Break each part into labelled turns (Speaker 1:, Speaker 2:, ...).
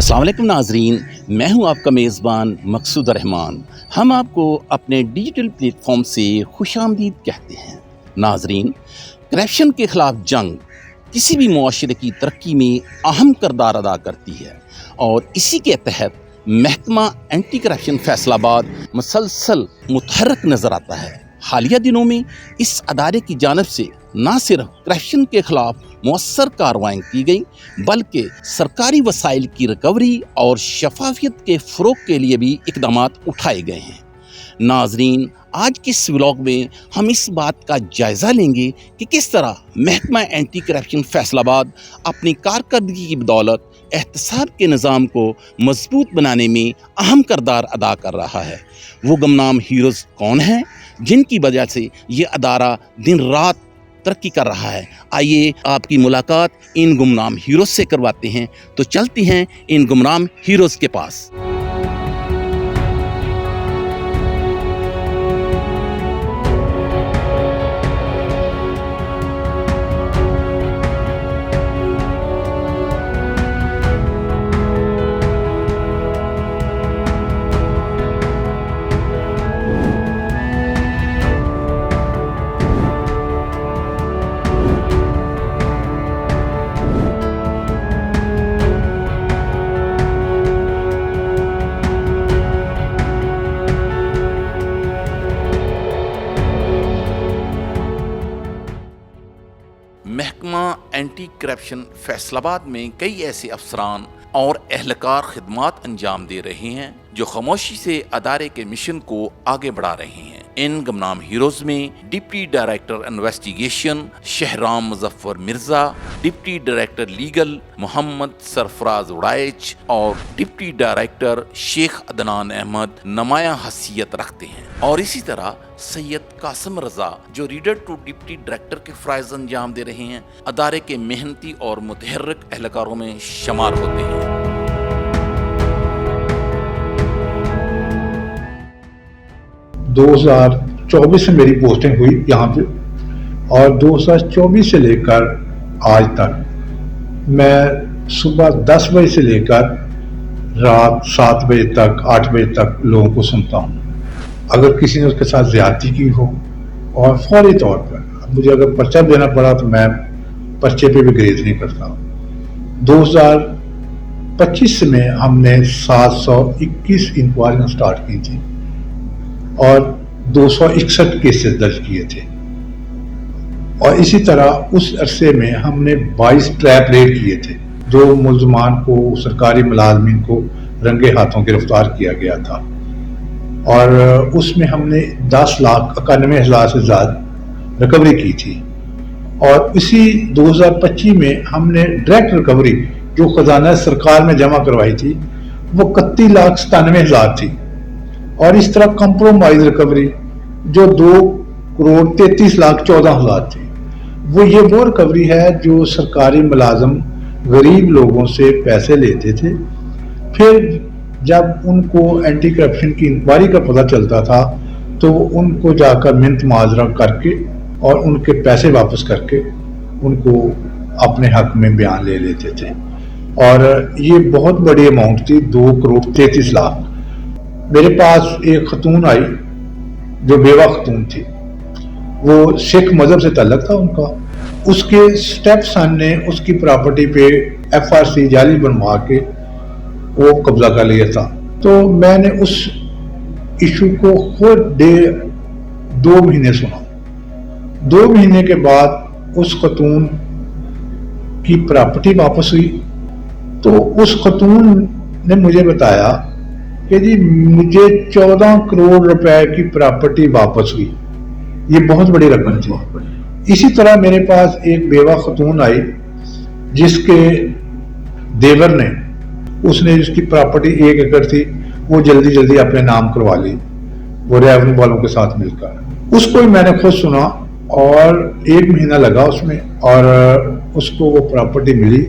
Speaker 1: अस्सलाम वालेकुम नाजरीन, मैं हूं आपका मेज़बान मकसूद रहमान। हम आपको अपने डिजिटल प्लेटफॉर्म से खुशामदीद कहते हैं। नाजरीन, करप्शन के ख़िलाफ़ जंग किसी भी मुआशरे की तरक्की में अहम किरदार अदा करती है और इसी के तहत महकमा एंटी करप्शन फैसलाबाद मुसलसल मुतहर्रिक नज़र आता है। हालिया दिनों में इस अदारे की जानिब से न सिर्फ करप्शन के ख़िलाफ़ मौसर कार्रवाई की गई, बल्कि सरकारी वसाइल की रिकवरी और शफाफियत के फ़रोग़ के लिए भी इक़दाम उठाए गए हैं। नाजरीन, आज के इस व्लॉग में हम इस बात का जायज़ा लेंगे कि किस तरह महकमा एंटी करप्शन फैसलाबाद अपनी कारकर्दगी की बदौलत एहतसाब के निज़ाम को मजबूत बनाने में अहम किरदार अदा कर रहा है। वो गुमनाम हीरोज़ कौन हैं जिनकी वजह से ये अदारा दिन रात तरक्की कर रहा है? आइए आपकी मुलाकात इन गुमनाम हीरोज़ से करवाते हैं। तो चलती हैं इन गुमनाम हीरोज़ के पास। महकमा एंटी करप्शन फैसलाबाद में कई ऐसे अफसरान और एहलकार खिदमात अंजाम दे रहे हैं जो खामोशी से अदारे के मिशन को आगे बढ़ा रहे हैं। इन गुमनाम हीरोज़ में deputy director investigation Shahram Muzaffar Mirza, deputy director legal Mohammad Sarfaraz Udaich और डिप्टी डायरेक्टर शेख अदनान अहमद नुमायां हसीयत रखते हैं। और इसी तरह सैयद कासिम रजा जो रीडर टू डिप्टी डायरेक्टर के फ़राइज़ अंजाम दे रहे हैं, अदारे के मेहनती और मुतहर्रिक एहलकारों में शुमार होते हैं।
Speaker 2: 2024 से मेरी पोस्टिंग हुई यहाँ पे और 2024 से लेकर आज तक मैं सुबह 10 बजे से लेकर रात 7 बजे तक 8 बजे तक लोगों को सुनता हूँ। अगर किसी ने उसके साथ ज्यादती की हो और फौरी तौर पर मुझे अगर पर्चा देना पड़ा तो मैं पर्चे पे भी ग्रेज नहीं करता हूँ। 2025 में हमने 721 इंक्वायरियां स्टार्ट की थी और 261 केसेस दर्ज किए थे और इसी तरह उस अरसे में हमने 22 ट्रैप रेड किए थे। 2 मुल्ज़मान को, सरकारी मुलाजमीन को रंगे हाथों गिरफ्तार किया गया था और उसमें हमने 10,91,000 से ज़्यादा रिकवरी की थी। और इसी 2025 में हमने डायरेक्ट रिकवरी जो खजाना सरकार में जमा करवाई थी वो 31,97,000 थी और इस तरह कंप्रोमाइज रिकवरी जो 2,33,14,000 थी। वो रिकवरी है जो सरकारी मुलाजम गरीब लोगों से पैसे लेते थे, फिर जब उनको एंटी करप्शन की इंक्वायरी का पता चलता था तो उनको जाकर मिन्नत माजरा करके और उनके पैसे वापस करके उनको अपने हक में बयान ले लेते थे। और ये बहुत बड़ी अमाउंट थी, 2,33,00,000। मेरे पास एक खतून आई जो बेवा खतून थी, वो सिख मजहब से तल्लक था उनका। उसके स्टेप सन ने उसकी प्रॉपर्टी पे FRC जाली बनवा के वो कब्जा कर लिया था। तो मैंने उस इशू को खुद 2 महीने सुना। 2 महीने के बाद उस खतून की प्रॉपर्टी वापस हुई। तो उस खतून ने मुझे बताया कि जी मुझे 14 करोड़ रुपए की प्रॉपर्टी वापस हुई। ये बहुत बड़ी रकम थी। इसी तरह मेरे पास एक बेवा खतून आई जिसके देवर ने, उसने जिसकी प्रॉपर्टी 1 एकड़ थी वो जल्दी जल्दी अपने नाम करवा ली, वो रेवेन्यू वालों के साथ मिलकर। उसको ही मैंने खुद सुना और 1 महीना लगा उसमें और उसको वो प्रॉपर्टी मिली।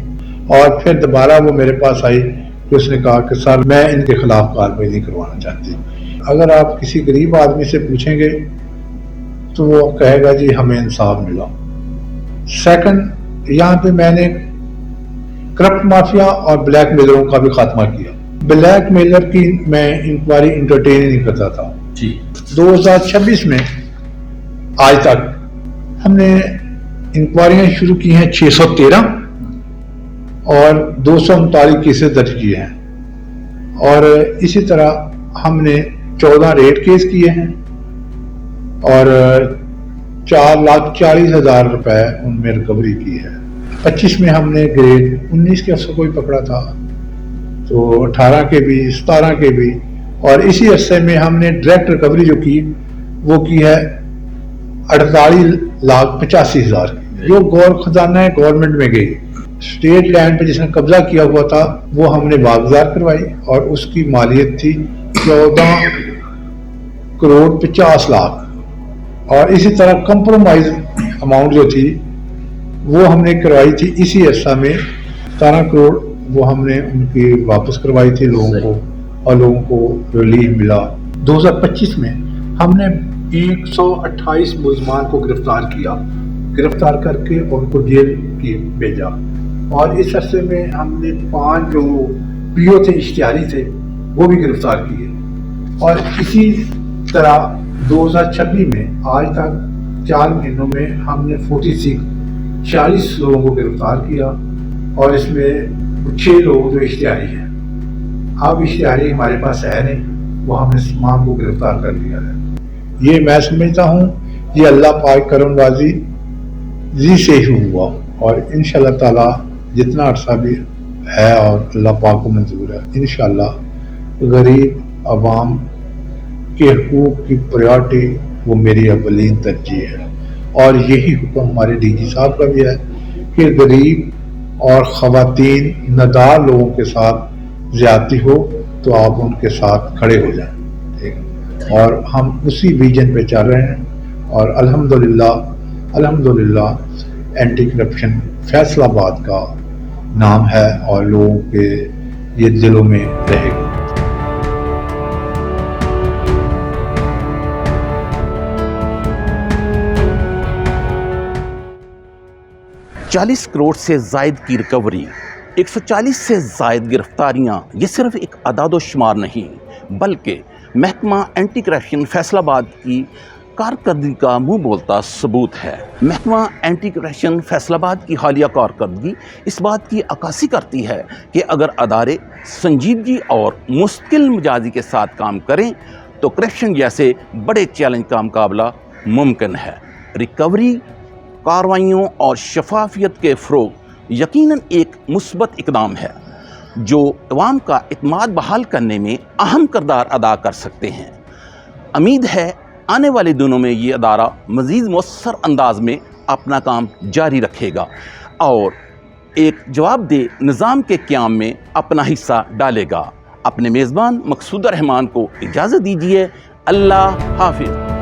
Speaker 2: और फिर दोबारा वो मेरे पास आई कि उसने कहा कि सर मैं इनके खिलाफ कार्रवाई नहीं करवाना चाहती। अगर आप किसी गरीब आदमी से पूछेंगे तो वो कहेगा जी हमें इंसाफ मिला। सेकंड, यहाँ पे मैंने करप्ट माफिया और ब्लैक मेलरों का भी खात्मा किया। ब्लैक मेलर की मैं इंक्वायरी इंटरटेन नहीं करता था
Speaker 1: जी।
Speaker 2: 2026 में आज तक हमने इंक्वायरियां शुरू की हैं 613 और 239 केसेस दर्ज किए हैं और इसी तरह हमने 14 रेड केस किए हैं और 4,40,000 रुपए उनमें रिकवरी की है। 25 में हमने ग्रेड 19 के अफसर को भी पकड़ा था, तो 18 के भी 17 के भी, और इसी अरसे में हमने डायरेक्ट रिकवरी जो की वो की है 48,85,000 की, जो गौर खजाना गवर्नमेंट में गई। स्टेट लैंड पे जिसने कब्जा किया हुआ था वो हमने वागजार करवाई और उसकी मालियत थी 14 करोड़ 50 लाख और इसी तरह कंप्रोमाइज अमाउंट जो थी वो हमने करवाई थी इसी अरसा में 17 करोड़ वो हमने उनकी वापस करवाई थी लोगों को और लोगों को रिलीफ मिला। 2025 में हमने 128 मुलजमान को गिरफ्तार करके उनको जेल की भेजा और इस अरसे में हमने 5 जो पीओ थे इश्तिहारी थे वो भी गिरफ्तार किए और इसी तरह 2026 में आज तक 4 महीनों में हमने 40 लोगों को गिरफ्तार किया और इसमें 6 लोग जो इश्तिहारी हैं। अब इश्तिहारी हमारे पास है नहीं, वो हमने तमाम को गिरफ्तार कर लिया है। ये मैं समझता हूँ ये अल्लाह पाक करमवाजी जी से ही हुआ और इंशाअल्लाह ताला जितना अरसा भी है और अल्लाह पाक को मंजूर है, इंशाअल्लाह गरीब अवाम के हकूक़ की प्रायोरिटी वो मेरी अव्वलीन तरजीह है और यही हुक्म हमारे डीजी साहब का भी है कि गरीब और ख़वातीन नदार लोगों के साथ ज़्यादती हो तो आप उनके साथ खड़े हो जाएं, ठीक है। और हम उसी विजन पे चल रहे हैं और अल्हम्दुलिल्लाह एंटी करप्शन फैसलाबाद का नाम है और लोगों के ये दिलों में रहेगा।
Speaker 1: चालीस करोड़ से जायद की रिकवरी, 140 से जायद गिरफ्तारियां, ये सिर्फ एक अदाद-ओ-शुमार नहीं बल्कि महकमा एंटी करप्शन फैसलाबाद की कारकर्दगी का मुंह बोलता सबूत है। महकमा एंटी करप्शन फैसलाबाद की हालिया कारकर्दगी इस बात की अक्कासी करती है कि अगर अदारे संजीदगी और मुस्तकिल मिजाजी के साथ काम करें तो करप्शन जैसे बड़े चैलेंज का मुकाबला मुमकिन है। रिकवरी कार्रवाइयों और शफाफियत के फ़रोग़ यकीनन एक मुस्बत इक़दाम है जो अवाम का इत्मीनान बहाल करने में अहम किरदार अदा कर सकते हैं। उम्मीद है आने वाले दिनों में ये अदारा मज़ीद मौसर अंदाज में अपना काम जारी रखेगा और एक जवाबदेह निज़ाम के क़याम में अपना हिस्सा डालेगा। अपने मेज़बान मकसूद रहमान को इजाज़त दीजिए। अल्लाह हाफ़िज़।